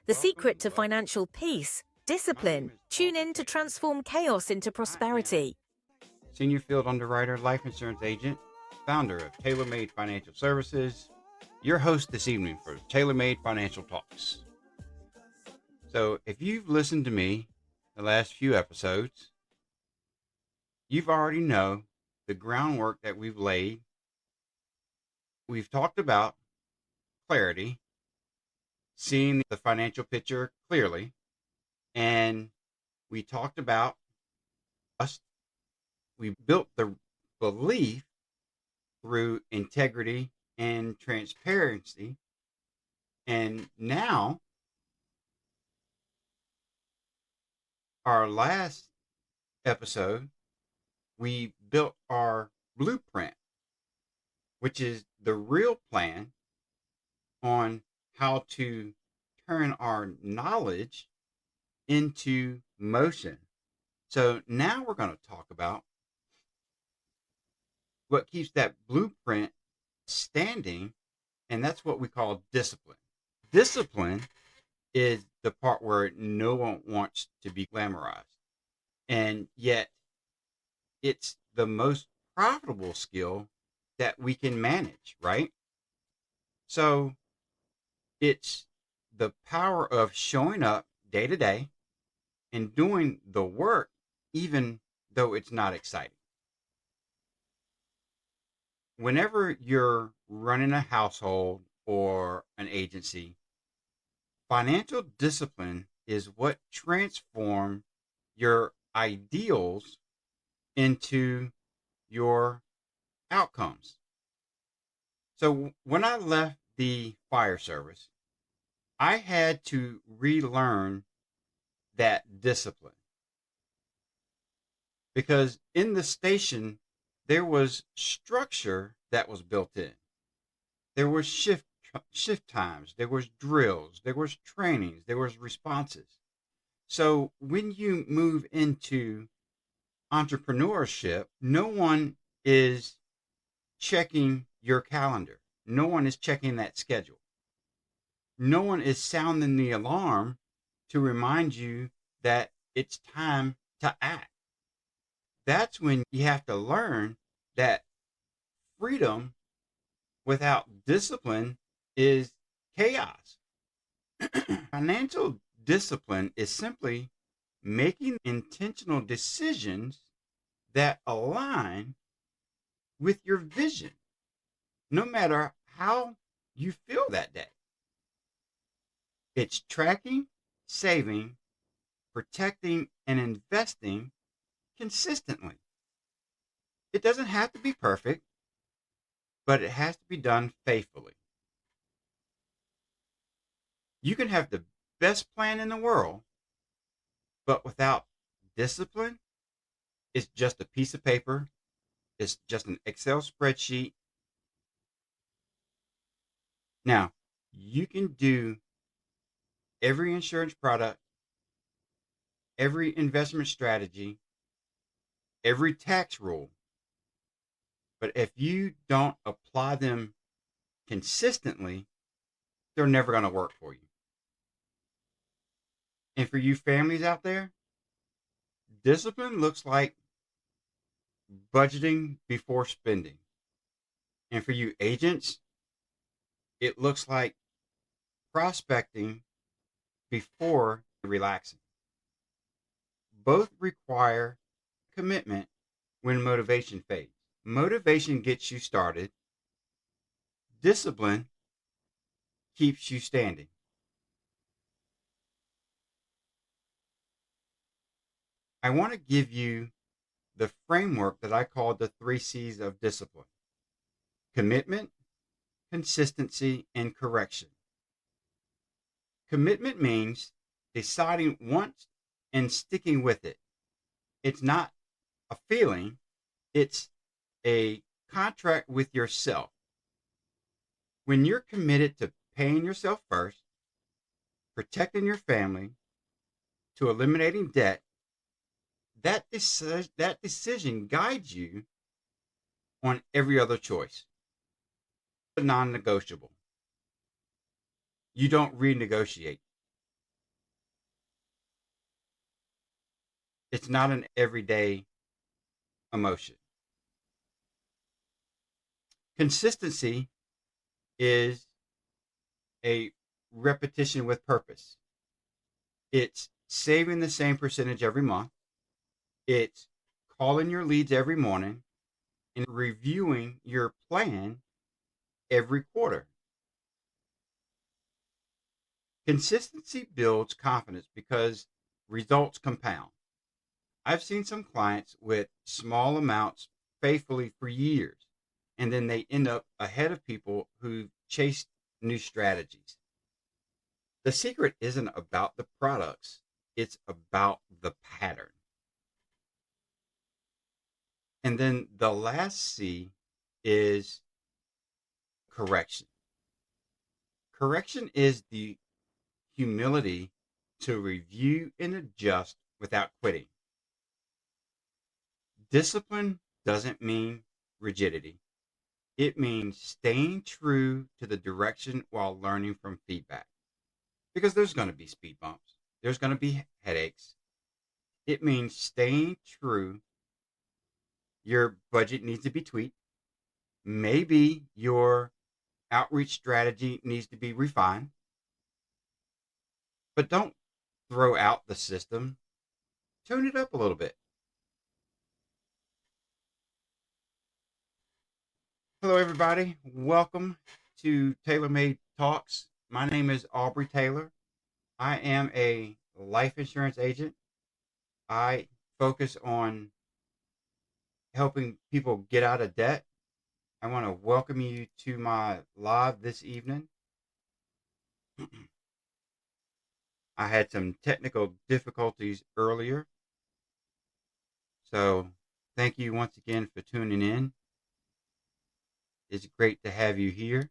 The secret to financial peace, discipline. Tune in to transform chaos into prosperity. Senior Field Underwriter, Life Insurance Agent, founder of TaylorMade Financial Services, your host this evening for TaylorMade Financial Talks. So if you've listened to me the last few episodes, you've already know the groundwork that we've laid. We've talked about clarity, seeing the financial picture clearly, and we talked about us. We built the belief through integrity and transparency. And now, our last episode, we built our blueprint, which is the real plan on how to turn our knowledge into motion. So now we're going to talk about what keeps that blueprint standing, and that's what we call discipline. Discipline is the part where no one wants to be glamorized, and yet it's the most profitable skill that we can manage, right? So it's the power of showing up day to day and doing the work even though it's not exciting. Whenever you're running a household or an agency, financial discipline is what transforms your ideals into your outcomes. So when I left the fire service, I had to relearn that discipline, because in the station, there was structure that was built in. There were shift times, there was drills, there was trainings, there was responses. So when you move into entrepreneurship, no one is checking your calendar. No one is checking that schedule. No one is sounding the alarm to remind you that it's time to act. That's when you have to learn that freedom without discipline is chaos. Financial discipline is simply making intentional decisions that align with your vision, no matter how you feel that day. It's tracking, saving, protecting, and investing consistently. It doesn't have to be perfect, but it has to be done faithfully. You can have the best plan in the world, but without discipline, it's just a piece of paper. It's just an Excel spreadsheet. Now, you can do every insurance product, every investment strategy, every tax rule, but if you don't apply them consistently, they're never going to work for you. And for you families out there, discipline looks like budgeting before spending. And for you agents, it looks like prospecting before relaxing. Both require commitment when motivation fades. Motivation gets you started. Discipline keeps you standing. I want to give you the framework that I call the 3 C's of discipline: commitment, consistency, and correction. Commitment means deciding once and sticking with it. It's not a feeling, it's a contract with yourself. When you're committed to paying yourself first, protecting your family, to eliminating debt, that decision guides you on every other choice. Non-negotiable. You don't renegotiate. It's not an everyday emotion. Consistency is a repetition with purpose. It's saving the same percentage every month. It's calling your leads every morning and reviewing your plan every quarter. Consistency builds confidence because results compound. I've seen some clients with small amounts faithfully for years, and then they end up ahead of people who chase new strategies. The secret isn't about the products, it's about the pattern. And then the last C is correction. Correction is the humility to review and adjust without quitting. Discipline doesn't mean rigidity. It means staying true to the direction while learning from feedback. Because there's going to be speed bumps, there's going to be headaches. It means staying true. Your budget needs to be tweaked. Maybe your outreach strategy needs to be refined, but don't throw out the system. Tune it up a little bit. Hello, everybody. Welcome to TaylorMade Talks. My name is Aubrey Taylor. I am a life insurance agent. I focus on helping people get out of debt. I want to welcome you to my live this evening. I had some technical difficulties earlier, so thank you once again for tuning in. It's great to have you here.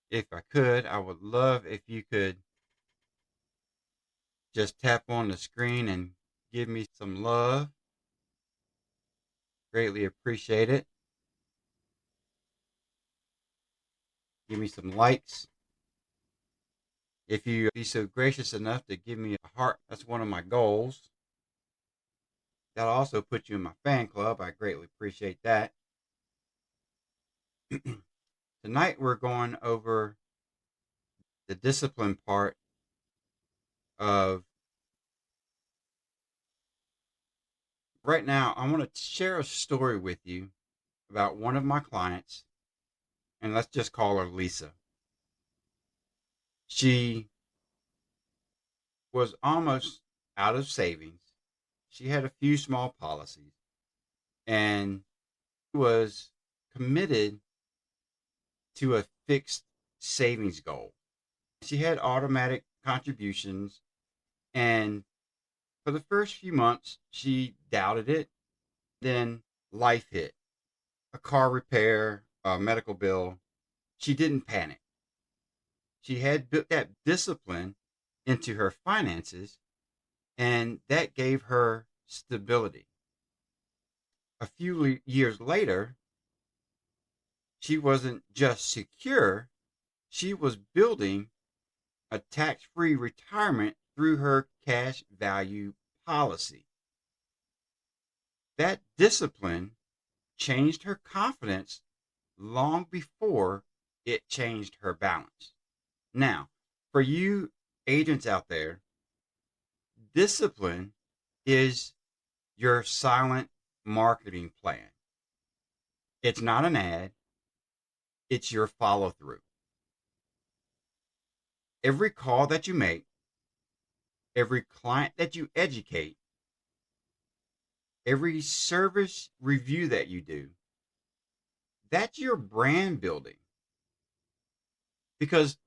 If I could, I would love if you could just tap on the screen and give me some love. Greatly appreciate it. Give me some likes. If you be so gracious enough to give me a heart, that's one of my goals. That'll also put you in my fan club. I greatly appreciate that. Tonight we're going over the discipline part of. Right now, I want to share a story with you about one of my clients, and let's just call her Lisa. She was almost out of savings. She had a few small policies and was committed to a fixed savings goal. She had automatic contributions, and for the first few months, she doubted it. Then life hit, a car repair, a medical bill. She didn't panic. She had built that discipline into her finances, and that gave her stability. A few years later, she wasn't just secure, she was building a tax-free retirement through her cash value policy. That discipline changed her confidence long before it changed her balance. Now, for you agents out there, discipline is your silent marketing plan. It's not an ad, it's your follow through. Every call that you make, every client that you educate, every service review that you do, that's your brand building. Because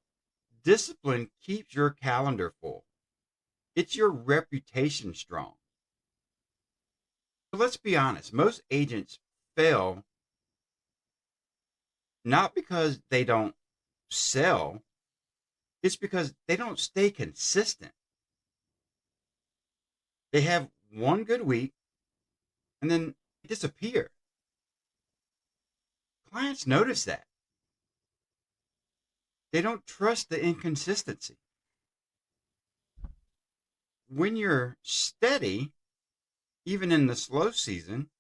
discipline keeps your calendar full. It's your reputation strong. So let's be honest, most agents fail not because they don't sell, it's because they don't stay consistent. They have one good week and then disappear. Clients notice that. They don't trust the inconsistency. When you're steady, even in the slow season,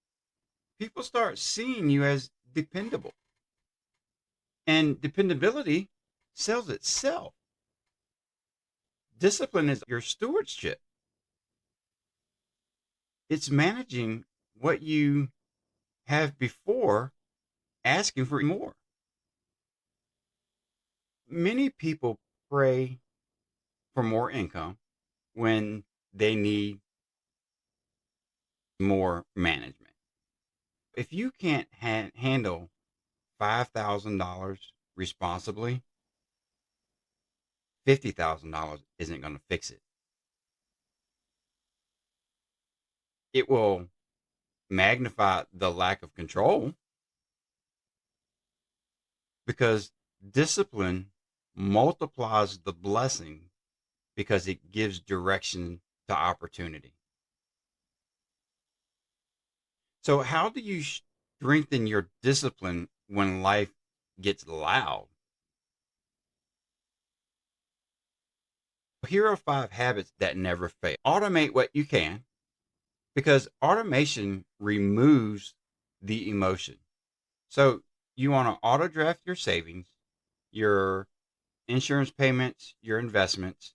people start seeing you as dependable. And dependability sells itself. Discipline is your stewardship. It's managing what you have before asking for more. Many people pray for more income when they need more management. If you can't handle $5,000 responsibly, $50,000 isn't going to fix it. It will magnify the lack of control because discipline multiplies the blessing because it gives direction to opportunity. So, how do you strengthen your discipline when life gets loud? Here are 5 habits that never fail. Automate what you can because automation removes the emotion. So, you want to auto draft your savings, your insurance payments, your investments.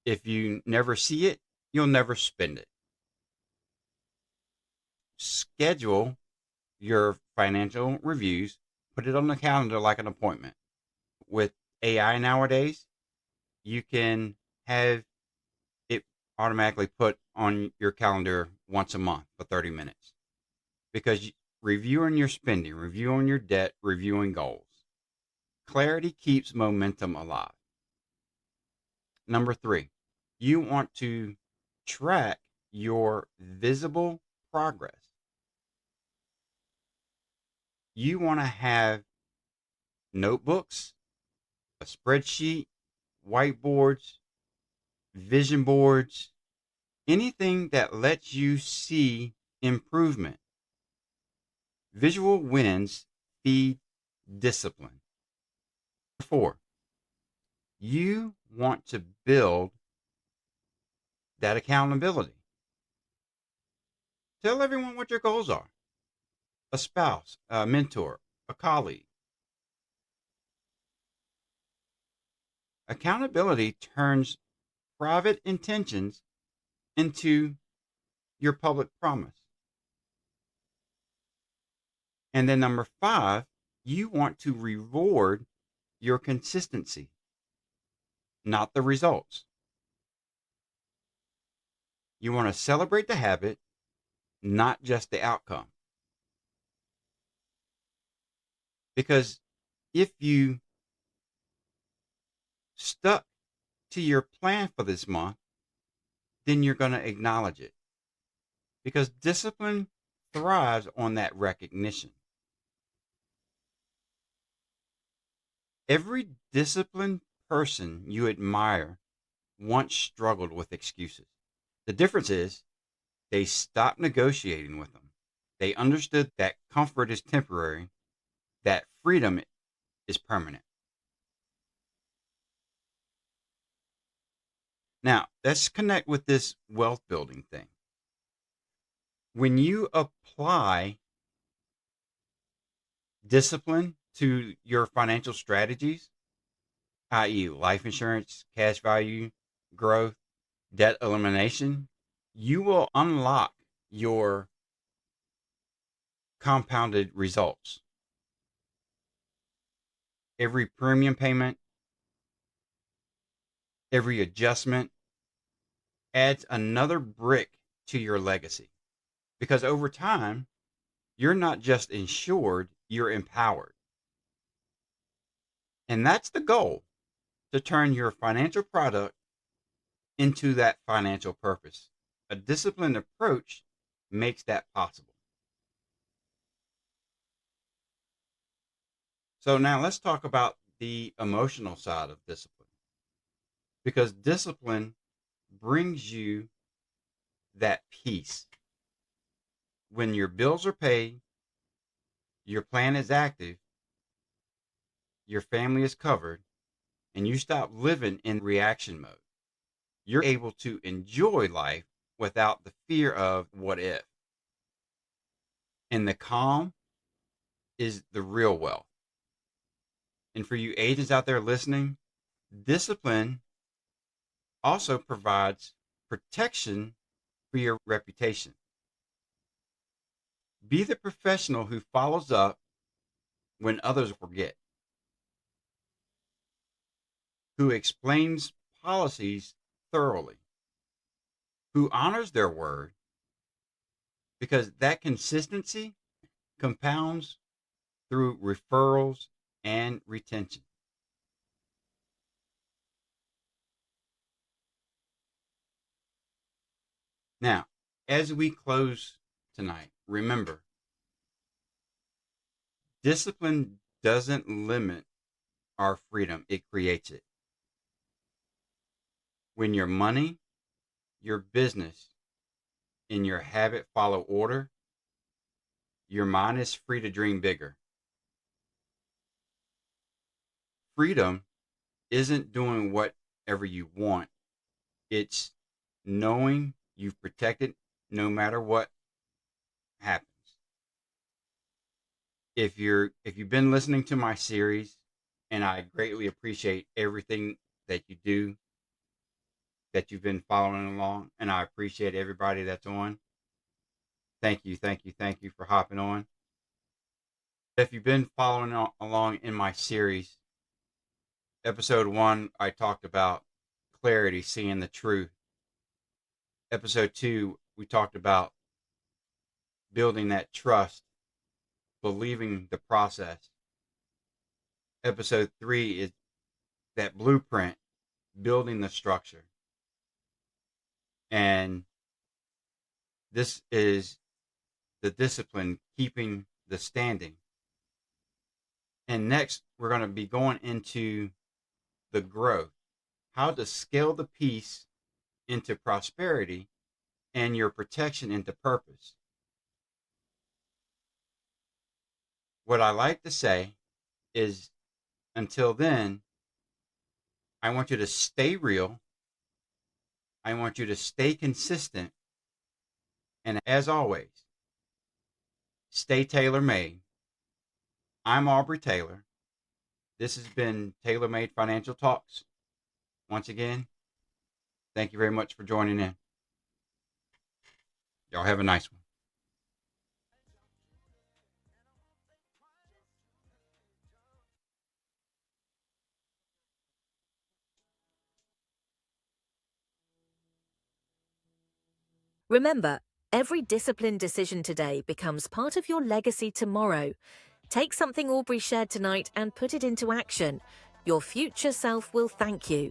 If you never see it, you'll never spend it. Schedule your financial reviews, put it on the calendar like an appointment. With AI nowadays, you can have it automatically put on your calendar once a month for 30 minutes because reviewing your spending, reviewing your debt, reviewing goals. Clarity keeps momentum alive. Number 3, you want to track your visible progress. You want to have notebooks, a spreadsheet, whiteboards, vision boards, anything that lets you see improvement. Visual wins feed discipline. 4, you want to build that accountability. Tell everyone what your goals are. A spouse, a mentor, a colleague. Accountability turns private intentions into your public promise. And then number 5, you want to reward your consistency, not the results. You want to celebrate the habit, not just the outcome. Because if you stuck to your plan for this month, then you're going to acknowledge it. Because discipline thrives on that recognition. Every disciplined person you admire once struggled with excuses. The difference is they stopped negotiating with them. They understood that comfort is temporary, that freedom is permanent. Now, let's connect with this wealth building thing. When you apply discipline to your financial strategies, i.e., life insurance, cash value, growth, debt elimination, you will unlock your compounded results. Every premium payment, every adjustment adds another brick to your legacy. Because over time, you're not just insured, you're empowered. And that's the goal, to turn your financial product into that financial purpose. A disciplined approach makes that possible. So now let's talk about the emotional side of discipline. Because discipline brings you that peace. When your bills are paid, your plan is active, your family is covered, and you stop living in reaction mode, you're able to enjoy life without the fear of what if. And the calm is the real wealth. And for you agents out there listening, discipline also provides protection for your reputation. Be the professional who follows up when others forget, who explains policies thoroughly, who honors their word, because that consistency compounds through referrals and retention. Now, as we close tonight, remember, discipline doesn't limit our freedom, it creates it. When your money, your business, and your habit follow order, your mind is free to dream bigger. Freedom isn't doing whatever you want. It's knowing you've protected no matter what happens. If you've been listening to my series, and I greatly appreciate everything that you do, that you've been following along, and I appreciate everybody that's on. Thank you for hopping on. If you've been following along in my series, episode 1, I talked about clarity, seeing the truth. Episode 2, we talked about building that trust, believing the process. Episode 3 is that blueprint, building the structure. And this is the discipline, keeping the standing. And next, we're going to be going into the growth, how to scale the peace into prosperity and your protection into purpose. What I like to say is, until then, I want you to stay real. I want you to stay consistent. And as always, stay tailor-made. I'm Aubrey Taylor. This has been Tailor Made Financial Talks. Once again, thank you very much for joining in. Y'all have a nice one. Remember, every disciplined decision today becomes part of your legacy tomorrow. Take something Aubrey shared tonight and put it into action. Your future self will thank you.